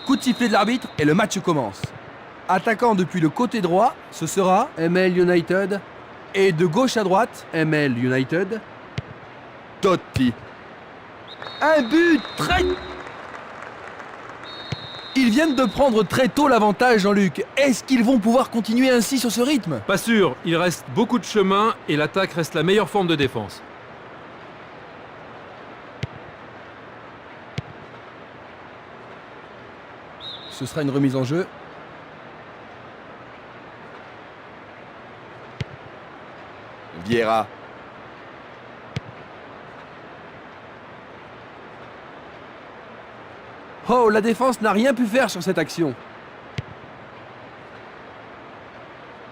Coup de sifflet de l'arbitre et le match commence. Attaquant depuis le côté droit, ce sera ML United. Et de gauche à droite, ML United. Totti. Un but très... Ils viennent de prendre très tôt l'avantage, Jean-Luc. Est-ce qu'ils vont pouvoir continuer ainsi sur ce rythme? Pas sûr, il reste beaucoup de chemin et l'attaque reste la meilleure forme de défense. Ce sera une remise en jeu. Vieira. Oh, la défense n'a rien pu faire sur cette action.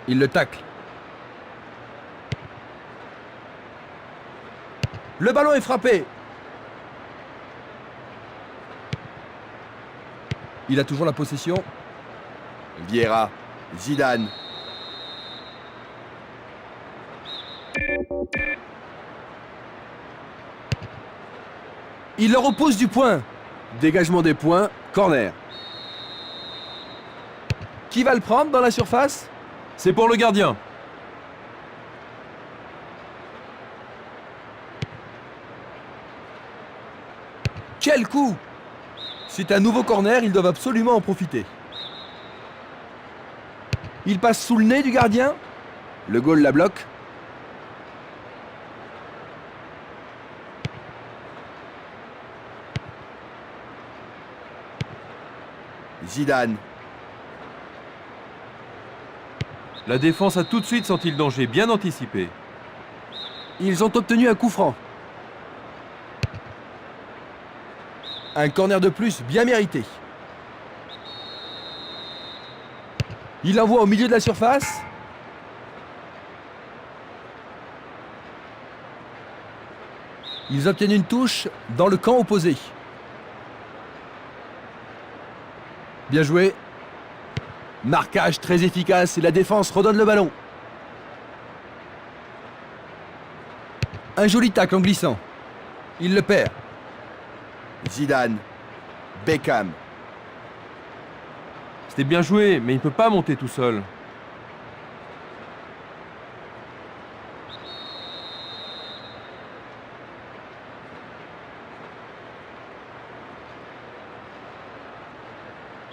Il le tacle. Le ballon est frappé. Il a toujours la possession. Vieira. Zidane. Il leur oppose du point. Dégagement des points, corner. Qui va le prendre dans la surface? C'est pour le gardien. Quel coup! C'est un nouveau corner, ils doivent absolument en profiter. Il passe sous le nez du gardien. Le goal la bloque. Zidane. La défense a tout de suite senti le danger, bien anticipé. Ils ont obtenu un coup franc. Un corner de plus bien mérité. Il envoie au milieu de la surface. Ils obtiennent une touche dans le camp opposé. Bien joué. Marquage très efficace et la défense redonne le ballon. Un joli tacle en glissant. Il le perd. Zidane. Beckham. C'était bien joué, mais il ne peut pas monter tout seul.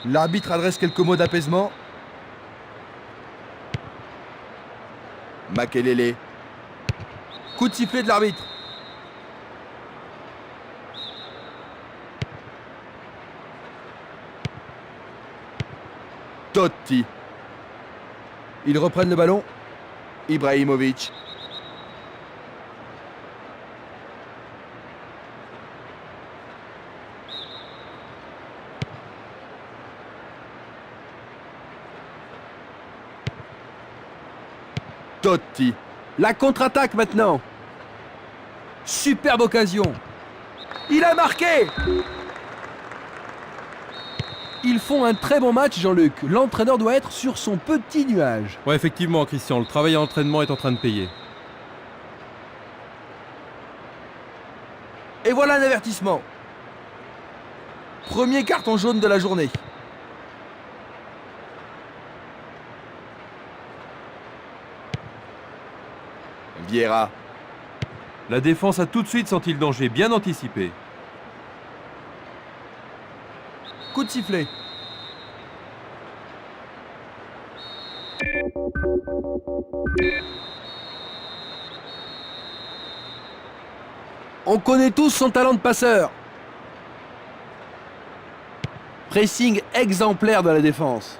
L'arbitre adresse quelques mots d'apaisement. Makelele. Coup de sifflet de l'arbitre. Totti. Ils reprennent le ballon. Ibrahimovic. Totti. La contre-attaque maintenant. Superbe occasion. Il a marqué. Il Ils font un très bon match, Jean-Luc. L'entraîneur doit être sur son petit nuage. Ouais, effectivement, Christian, le travail à l'entraînement est en train de payer. Et voilà un avertissement. Premier carton jaune de la journée. Vieira. La défense a tout de suite senti le danger, bien anticipé. Coup de sifflet. On connaît tous son talent de passeur. Pressing exemplaire de la défense.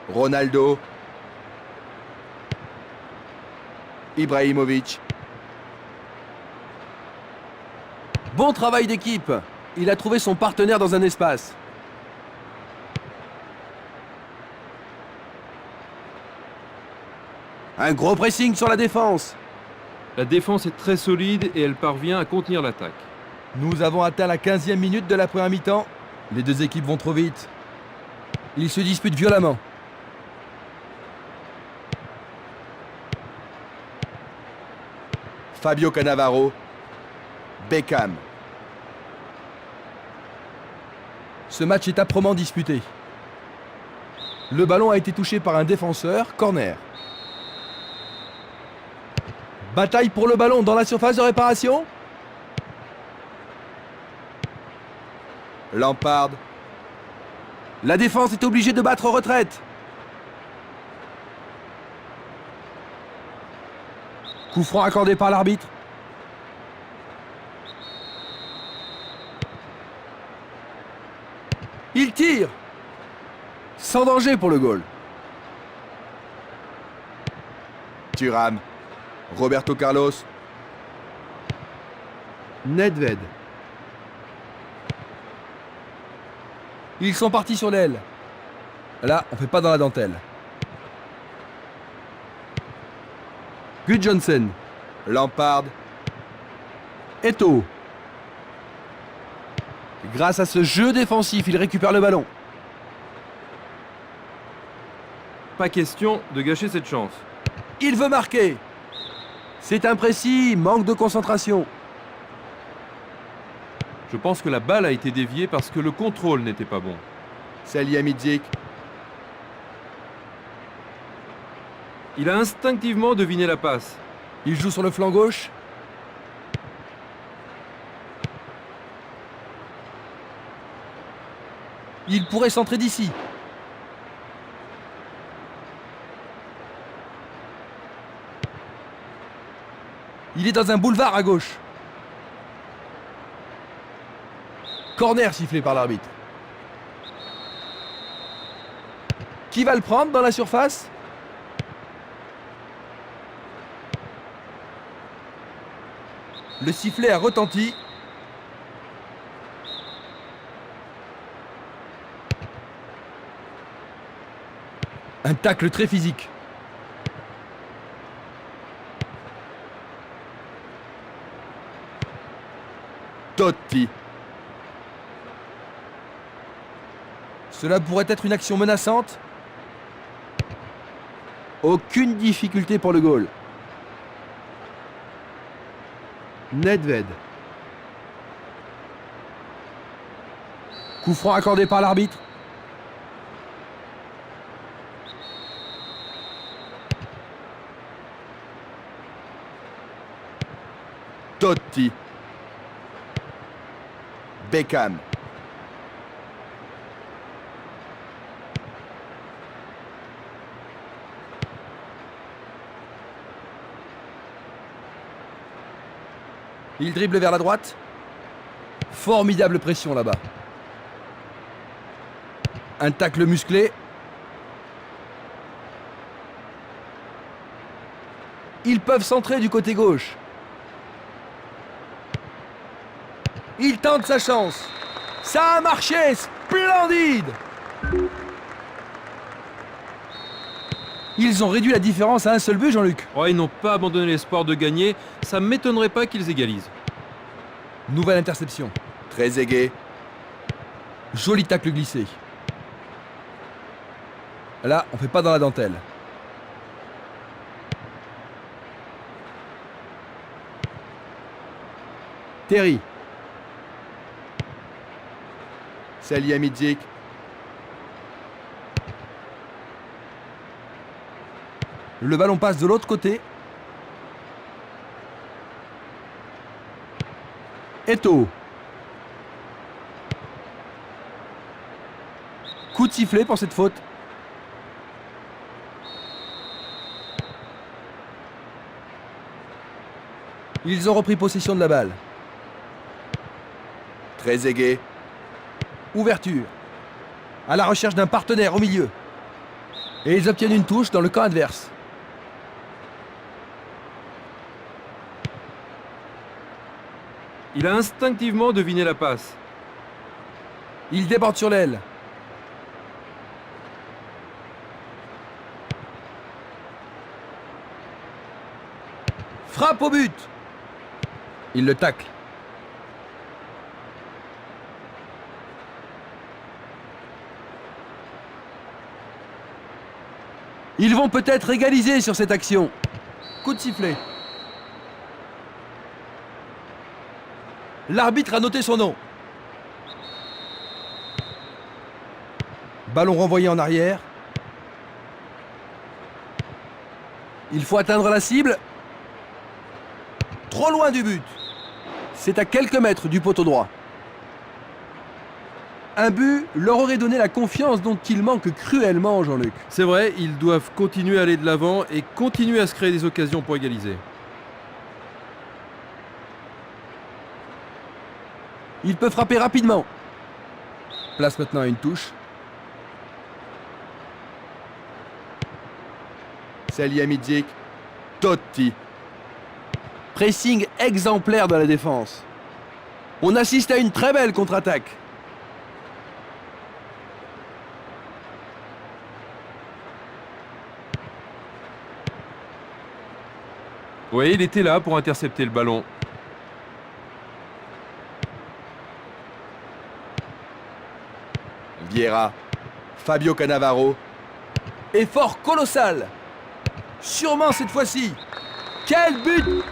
Ronaldo. Ibrahimovic. Bon travail d'équipe. Il a trouvé son partenaire dans un espace. Un gros pressing sur la défense. La défense est très solide et elle parvient à contenir l'attaque. Nous avons atteint la 15e minute de la première mi-temps. Les deux équipes vont trop vite. Ils se disputent violemment. Fabio Cannavaro. Beckham. Ce match est âprement disputé. Le ballon a été touché par un défenseur, corner. Bataille pour le ballon dans la surface de réparation. Lampard. La défense est obligée de battre en retraite. Coup franc accordé par l'arbitre. Il tire. Sans danger pour le goal. Thuram. Roberto Carlos. Nedved. Ils sont partis sur l'aile. Là, on fait pas dans la dentelle. Gudjohnsen. Lampard. Eto'o. Grâce à ce jeu défensif, il récupère le ballon. Pas question de gâcher cette chance. Il veut marquer. C'est imprécis, manque de concentration. Je pense que la balle a été déviée parce que le contrôle n'était pas bon. Salihamidzic. Il a instinctivement deviné la passe. Il joue sur le flanc gauche. Il pourrait centrer d'ici. Il est dans un boulevard à gauche. Corner sifflé par l'arbitre. Qui va le prendre dans la surface? Le sifflet a retenti. Un tacle très physique. Totti. Cela pourrait être une action menaçante. Aucune difficulté pour le goal. Nedved. Coup franc accordé par l'arbitre. Totti. Beckham. Il dribble vers la droite. Formidable pression là-bas. Un tacle musclé. Ils peuvent centrer du côté gauche. Il tente sa chance. Ça a marché, splendide. Ils ont réduit la différence à un seul but, Jean-Luc. Oh, ils n'ont pas abandonné l'espoir de gagner. Ça ne m'étonnerait pas qu'ils égalisent. Nouvelle interception. Trezeguet. Joli tacle glissé. Là, on fait pas dans la dentelle. Terry. Salihamidzic. Le ballon passe de l'autre côté. Eto'o. Coup de sifflet pour cette faute. Ils ont repris possession de la balle. Trezeguet. Ouverture. À la recherche d'un partenaire au milieu. Et ils obtiennent une touche dans le camp adverse. Il a instinctivement deviné la passe. Il déborde sur l'aile. Frappe au but. Il le tacle. Ils vont peut-être égaliser sur cette action. Coup de sifflet. L'arbitre a noté son nom. Ballon renvoyé en arrière. Il faut atteindre la cible. Trop loin du but. C'est à quelques mètres du poteau droit. Un but leur aurait donné la confiance dont ils manquent cruellement, Jean-Luc. C'est vrai, ils doivent continuer à aller de l'avant et continuer à se créer des occasions pour égaliser. Il peut frapper rapidement. Place maintenant à une touche. Salihamidzic. Totti. Pressing exemplaire de la défense. On assiste à une très belle contre-attaque. Oui, il était là pour intercepter le ballon. Vieira. Fabio Cannavaro. Effort colossal. Sûrement cette fois-ci. Quel but!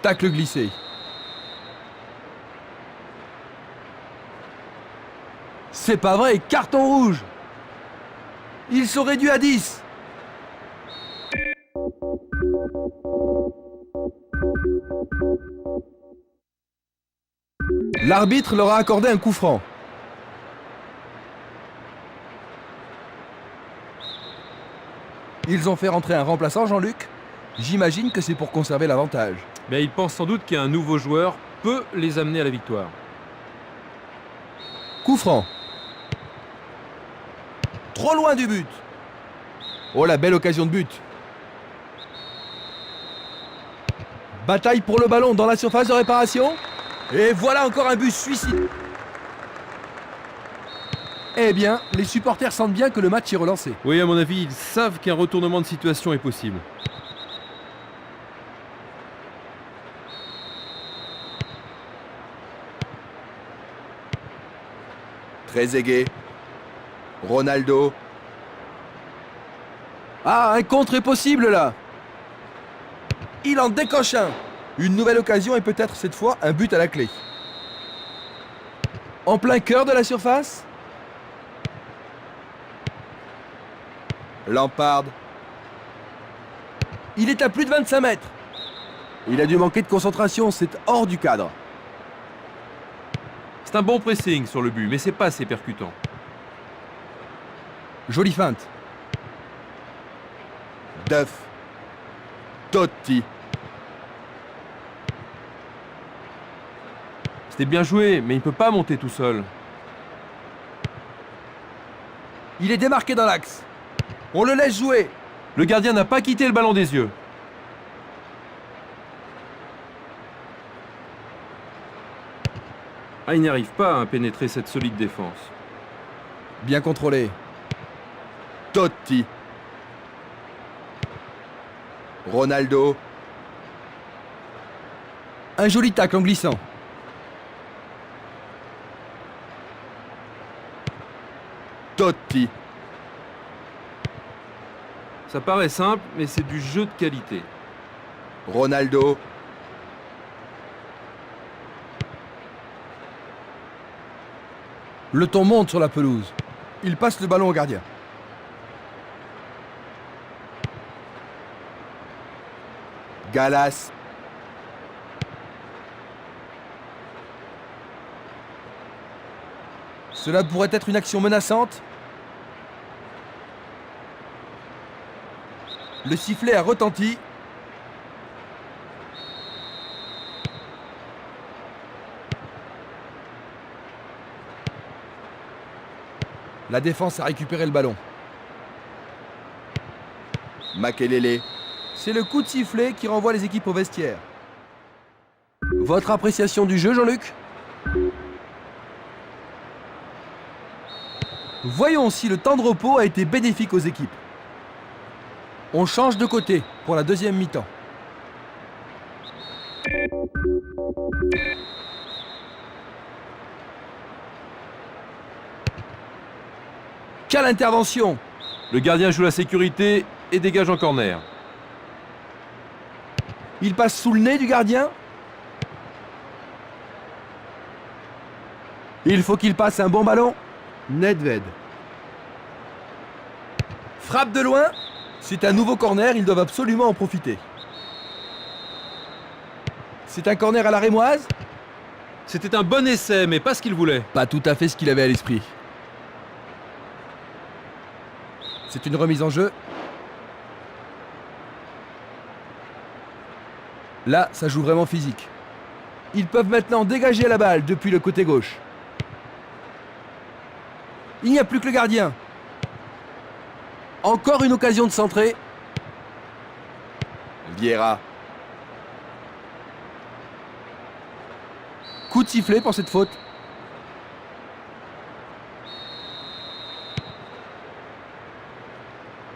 Tacle glissé. C'est pas vrai, carton rouge. Ils sont réduits à 10. L'arbitre leur a accordé un coup franc. Ils ont fait rentrer un remplaçant, Jean-Luc. J'imagine que c'est pour conserver l'avantage. Mais il pense sans doute qu'un nouveau joueur peut les amener à la victoire. Coup franc. Trop loin du but. Oh, la belle occasion de but. Bataille pour le ballon dans la surface de réparation. Et voilà encore un but suicide. Eh bien, les supporters sentent bien que le match est relancé. Oui, à mon avis, ils savent qu'un retournement de situation est possible. Trezeguet. Ronaldo. Ah, un contre est possible là. Il en décoche un. Une nouvelle occasion et peut-être cette fois un but à la clé. En plein cœur de la surface. Lampard. Il est à plus de 25 mètres. Il a dû manquer de concentration, c'est hors du cadre. C'est un bon pressing sur le but, mais c'est pas assez percutant. Jolie feinte. Duff. Totti. C'était bien joué, mais il ne peut pas monter tout seul. Il est démarqué dans l'axe. On le laisse jouer. Le gardien n'a pas quitté le ballon des yeux. Ah, il n'y arrive pas à pénétrer cette solide défense. Bien contrôlé. Totti. Ronaldo. Un joli tacle en glissant. Totti. Ça paraît simple, mais c'est du jeu de qualité. Ronaldo. Le ton monte sur la pelouse. Il passe le ballon au gardien. Gallas. Cela pourrait être une action menaçante. Le sifflet a retenti. La défense a récupéré le ballon. Makelele. C'est le coup de sifflet qui renvoie les équipes au vestiaire. Votre appréciation du jeu, Jean-Luc? Voyons si le temps de repos a été bénéfique aux équipes. On change de côté pour la deuxième mi-temps. Quelle intervention! Le gardien joue la sécurité et dégage en corner. Il passe sous le nez du gardien. Il faut qu'il passe un bon ballon. Nedved. Frappe de loin. C'est un nouveau corner, ils doivent absolument en profiter. C'est un corner à la rémoise. C'était un bon essai, mais pas ce qu'il voulait. Pas tout à fait ce qu'il avait à l'esprit. C'est une remise en jeu. Là, ça joue vraiment physique. Ils peuvent maintenant dégager la balle depuis le côté gauche. Il n'y a plus que le gardien. Encore une occasion de centrer. Vieira. Coup de sifflet pour cette faute.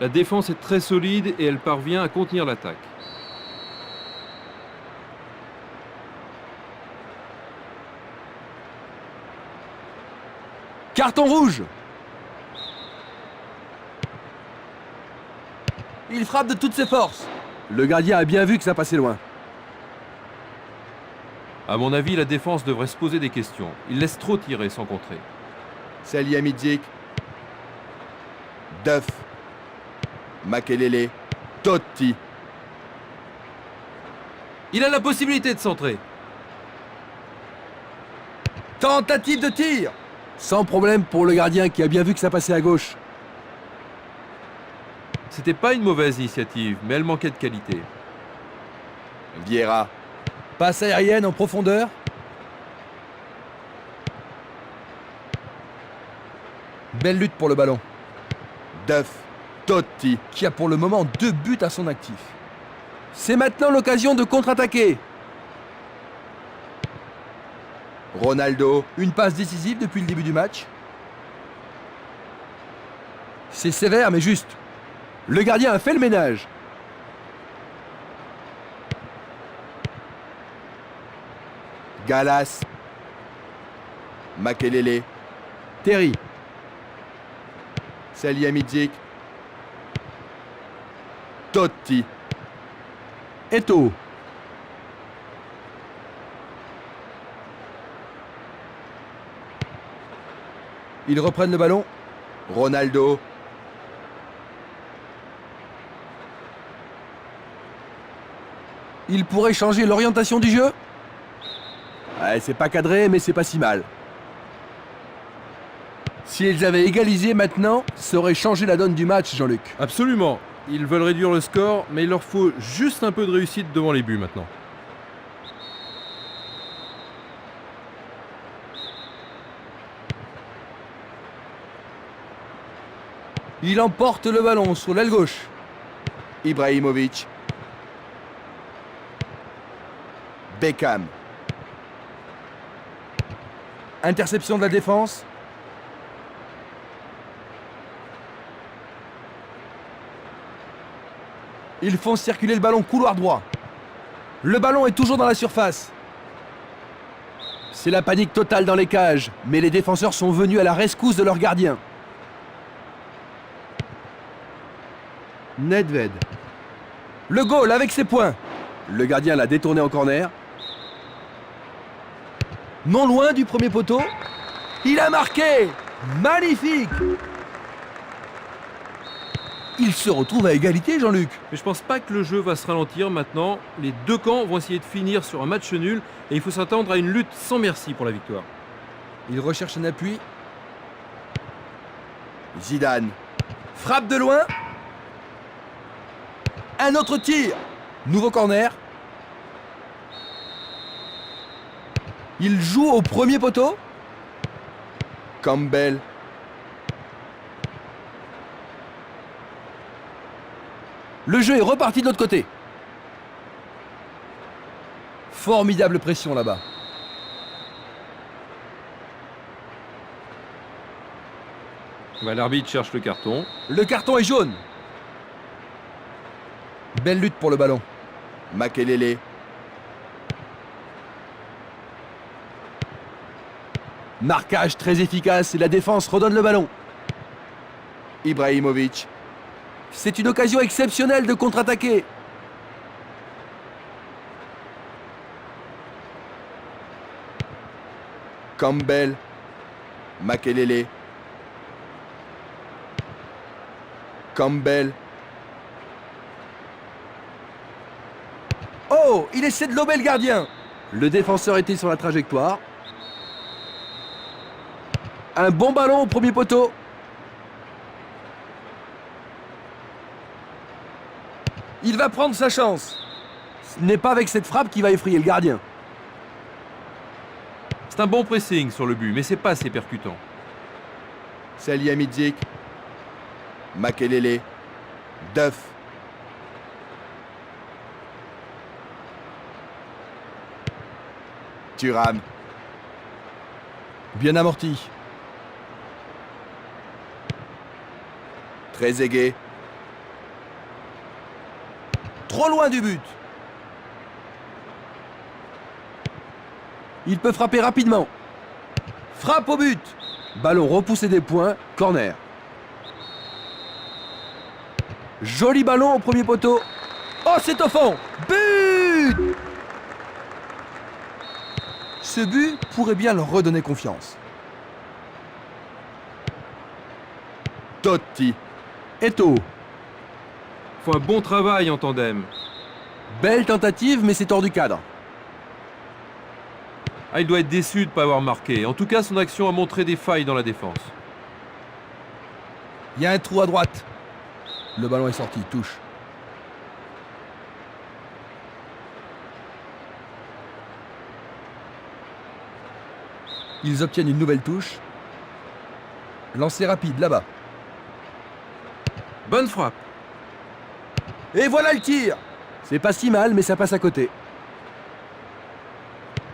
La défense est très solide et elle parvient à contenir l'attaque. Carton rouge. Il frappe de toutes ses forces. Le gardien a bien vu que ça passait loin. À mon avis, la défense devrait se poser des questions. Il laisse trop tirer sans contrer. Salihamidzic. Duff. Makelele. Totti. Il a la possibilité de centrer. Tentative de tir. Sans problème pour le gardien qui a bien vu que ça passait à gauche. C'était pas une mauvaise initiative, mais elle manquait de qualité. Vieira. Passe aérienne en profondeur. Belle lutte pour le ballon. Duff. Totti. Qui a pour le moment 2 buts à son actif. C'est maintenant l'occasion de contre-attaquer. Ronaldo. Une passe décisive depuis le début du match. C'est sévère mais juste. Le gardien a fait le ménage. Gallas. Makelele. Terry. Salihamidzic. Totti. Eto'o. Ils reprennent le ballon. Ronaldo. Ils pourraient changer l'orientation du jeu. Ouais, c'est pas cadré, mais c'est pas si mal. S'ils avaient égalisé maintenant, ça aurait changé la donne du match, Jean-Luc. Absolument. Ils veulent réduire le score, mais il leur faut juste un peu de réussite devant les buts maintenant. Il emporte le ballon sur l'aile gauche. Ibrahimovic. Beckham. Interception de la défense. Ils font circuler le ballon couloir droit. Le ballon est toujours dans la surface. C'est la panique totale dans les cages, mais les défenseurs sont venus à la rescousse de leur gardien. Nedved. Le goal avec ses points. Le gardien l'a détourné en corner. Non loin du premier poteau. Il a marqué. Magnifique. Il se retrouve à égalité, Jean-Luc. Mais je pense pas que le jeu va se ralentir maintenant. Les deux camps vont essayer de finir sur un match nul et il faut s'attendre à une lutte sans merci pour la victoire. Il recherche un appui. Zidane. Frappe de loin. Un autre tir. Nouveau corner. Il joue au premier poteau. Campbell. Le jeu est reparti de l'autre côté. Formidable pression là-bas. L'arbitre cherche le carton. Le carton est jaune. Belle lutte pour le ballon. Makelele. Marquage très efficace et la défense redonne le ballon. Ibrahimovic. C'est une occasion exceptionnelle de contre-attaquer. Campbell. Makelele. Campbell. Oh, il essaie de lober le gardien. Le défenseur était sur la trajectoire. Un bon ballon au premier poteau. Il va prendre sa chance. Ce n'est pas avec cette frappe qu'il va effrayer le gardien. C'est un bon pressing sur le but, mais c'est pas assez percutant. Salihamidzic. Makelele. Duff. Thuram. Bien amorti. Trezeguet. Trop loin du but. Il peut frapper rapidement. Frappe au but. Ballon repoussé des points. Corner. Joli ballon au premier poteau. Oh, c'est au fond. But! Ce but pourrait bien leur redonner confiance. Totti. Eto'o. Faut un bon travail en tandem. Belle tentative, mais c'est hors du cadre. Ah, il doit être déçu de ne pas avoir marqué. En tout cas, son action a montré des failles dans la défense. Il y a un trou à droite. Le ballon est sorti, touche. Ils obtiennent une nouvelle touche. Lancer rapide, là-bas. Bonne frappe. Et voilà le tir. C'est pas si mal, mais ça passe à côté.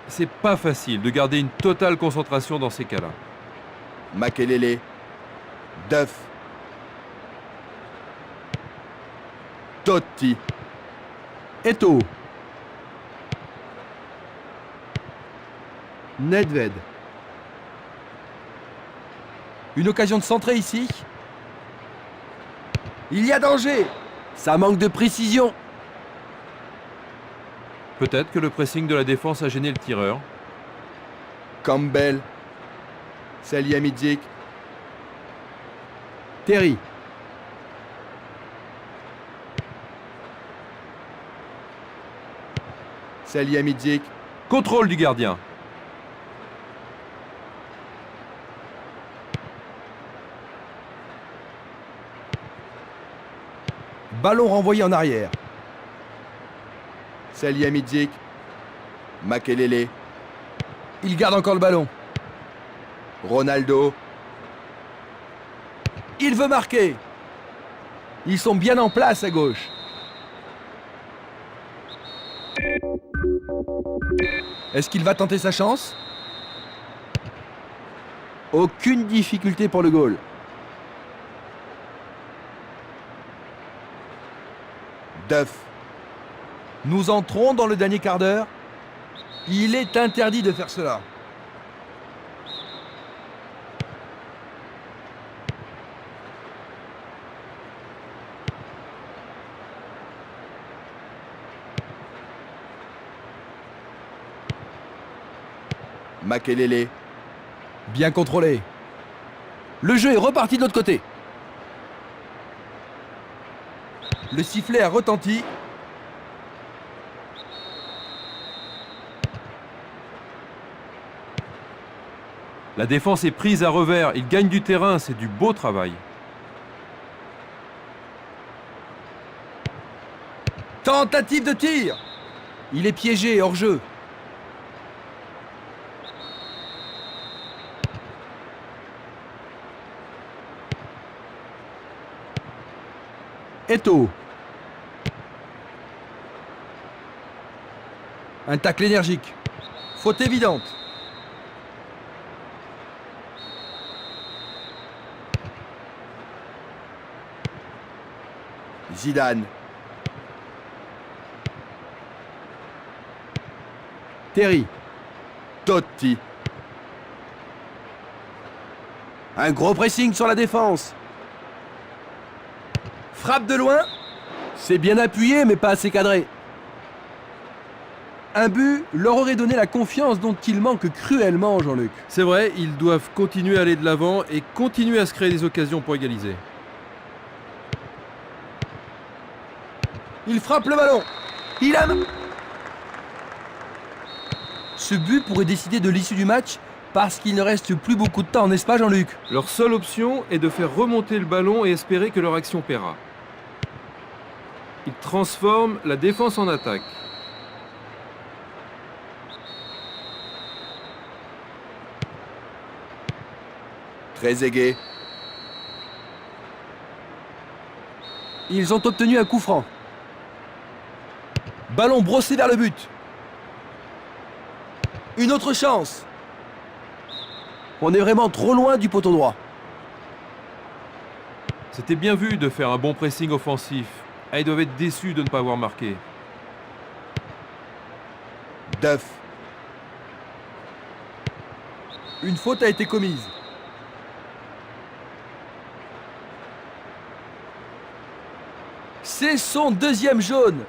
C'est pas facile de garder une totale concentration dans ces cas-là. Makelele. Duff. Totti. Eto'o. Nedved. Une occasion de centrer ici. Il y a danger. Ça manque de précision. Peut-être que le pressing de la défense a gêné le tireur. Campbell. Salihamidzic. Terry. Salihamidzic. Contrôle du gardien. Ballon renvoyé en arrière. Salihamidzic. Makelele. Il garde encore le ballon. Ronaldo. Il veut marquer. Ils sont bien en place à gauche. Est-ce qu'il va tenter sa chance? Aucune difficulté pour le goal. Duff. Nous entrons dans le dernier quart d'heure. Il est interdit de faire cela. Makelele. Bien contrôlé. Le jeu est reparti de l'autre côté. Le sifflet a retenti. La défense est prise à revers. Il gagne du terrain. C'est du beau travail. Tentative de tir. Il est piégé hors jeu. Eto'o. Un tacle énergique. Faute évidente. Zidane. Terry. Totti. Un gros pressing sur la défense. Frappe de loin. C'est bien appuyé mais pas assez cadré. Un but leur aurait donné la confiance dont ils manquent cruellement, Jean-Luc. C'est vrai, ils doivent continuer à aller de l'avant et continuer à se créer des occasions pour égaliser. Il frappe le ballon. Il a... Ce but pourrait décider de l'issue du match parce qu'il ne reste plus beaucoup de temps, n'est-ce pas, Jean-Luc? Leur seule option est de faire remonter le ballon et espérer que leur action paiera. Ils transforment la défense en attaque. Trezeguet. Ils ont obtenu un coup franc. Ballon brossé vers le but. Une autre chance. On est vraiment trop loin du poteau droit. C'était bien vu de faire un bon pressing offensif. Et ils doivent être déçus de ne pas avoir marqué. Duff. Une faute a été commise. C'est son deuxième jaune.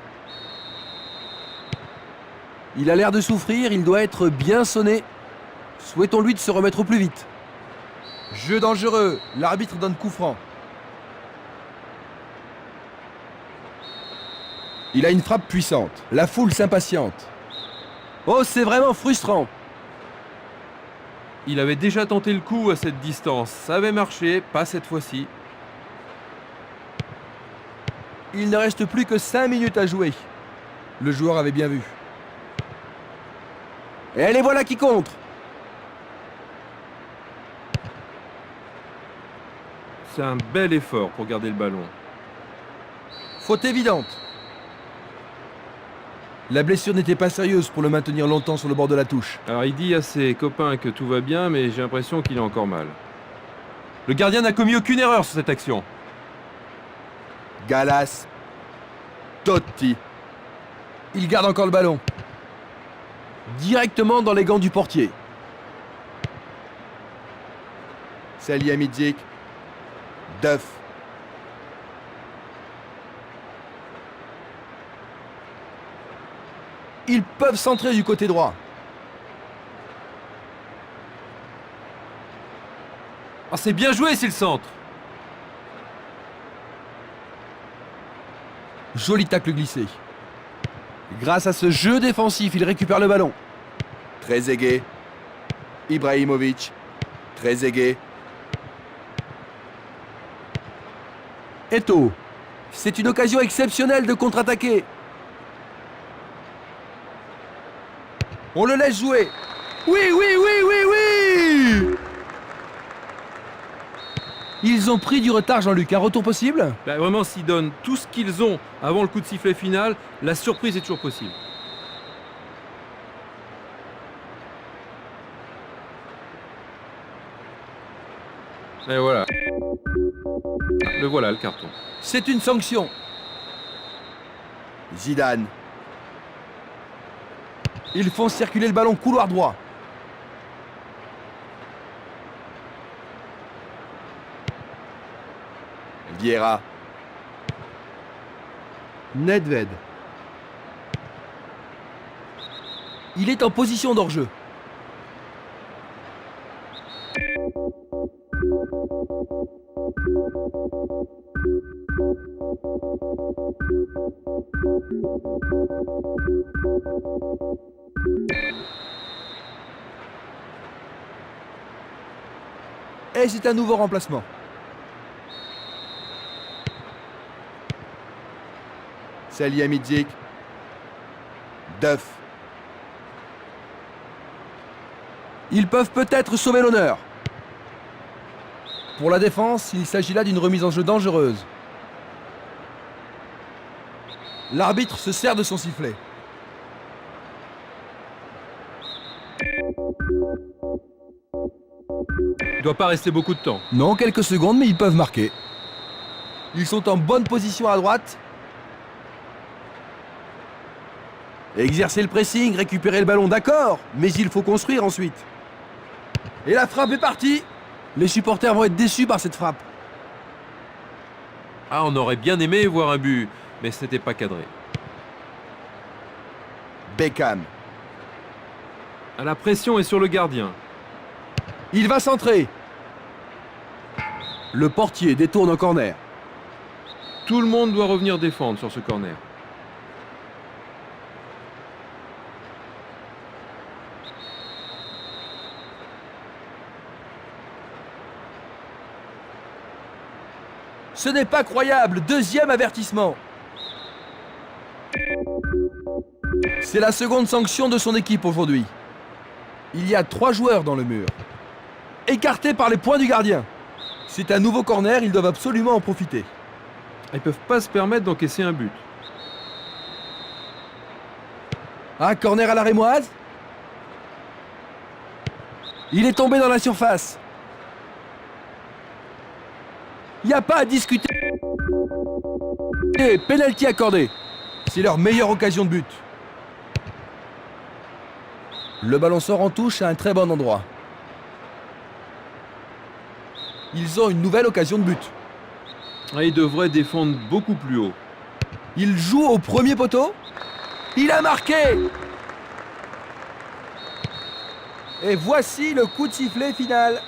Il a l'air de souffrir, il doit être bien sonné. Souhaitons-lui de se remettre au plus vite. Jeu dangereux, l'arbitre donne coup franc. Il a une frappe puissante, la foule s'impatiente. Oh, c'est vraiment frustrant. Il avait déjà tenté le coup à cette distance. Ça avait marché, pas cette fois-ci. Il ne reste plus que 5 minutes à jouer. Le joueur avait bien vu. Et les voilà qui contre. C'est un bel effort pour garder le ballon. Faute évidente. La blessure n'était pas sérieuse pour le maintenir longtemps sur le bord de la touche. Alors il dit à ses copains que tout va bien, mais j'ai l'impression qu'il a encore mal. Le gardien n'a commis aucune erreur sur cette action. Gallas. Totti. Il garde encore le ballon. Directement dans les gants du portier. Salihamidzic. Duff. Ils peuvent centrer du côté droit. Ah, c'est bien joué, c'est le centre. Joli tacle glissé. Grâce à ce jeu défensif, il récupère le ballon. Trezeguet. Ibrahimovic. Trezeguet. Eto'o. C'est une occasion exceptionnelle de contre-attaquer. On le laisse jouer. Oui, oui, oui, oui, oui. Ils ont pris du retard, Jean-Luc. Un retour possible? Bah, vraiment, s'ils donnent tout ce qu'ils ont avant le coup de sifflet final, la surprise est toujours possible. Et voilà. Le voilà, le carton. C'est une sanction. Zidane. Ils font circuler le ballon couloir droit. Vieira. Nedved. Il est en position d'hors-jeu. Et c'est un nouveau remplacement. Salihamidzic. Duff. Ils peuvent peut-être sauver l'honneur. Pour la défense, il s'agit là d'une remise en jeu dangereuse. L'arbitre se sert de son sifflet. Il ne doit pas rester beaucoup de temps. Non, quelques secondes, mais ils peuvent marquer. Ils sont en bonne position à droite. Exercer le pressing, récupérer le ballon, d'accord, mais il faut construire ensuite. Et la frappe est partie. Les supporters vont être déçus par cette frappe. Ah, on aurait bien aimé voir un but, mais ce n'était pas cadré. Beckham. Ah, la pression est sur le gardien. Il va centrer. Le portier détourne en corner. Tout le monde doit revenir défendre sur ce corner. Ce n'est pas croyable, deuxième avertissement. C'est la seconde sanction de son équipe aujourd'hui. Il y a 3 joueurs dans le mur. Écartés par les poings du gardien. C'est un nouveau corner, ils doivent absolument en profiter. Ils ne peuvent pas se permettre d'encaisser un but. Un corner à la rémoise. Il est tombé dans la surface. Il n'y a pas à discuter. Et pénalty accordé. C'est leur meilleure occasion de but. Le ballon sort en touche à un très bon endroit. Ils ont une nouvelle occasion de but. Ah, ils devraient défendre beaucoup plus haut. Il joue au premier poteau. Il a marqué. Et voici le coup de sifflet final.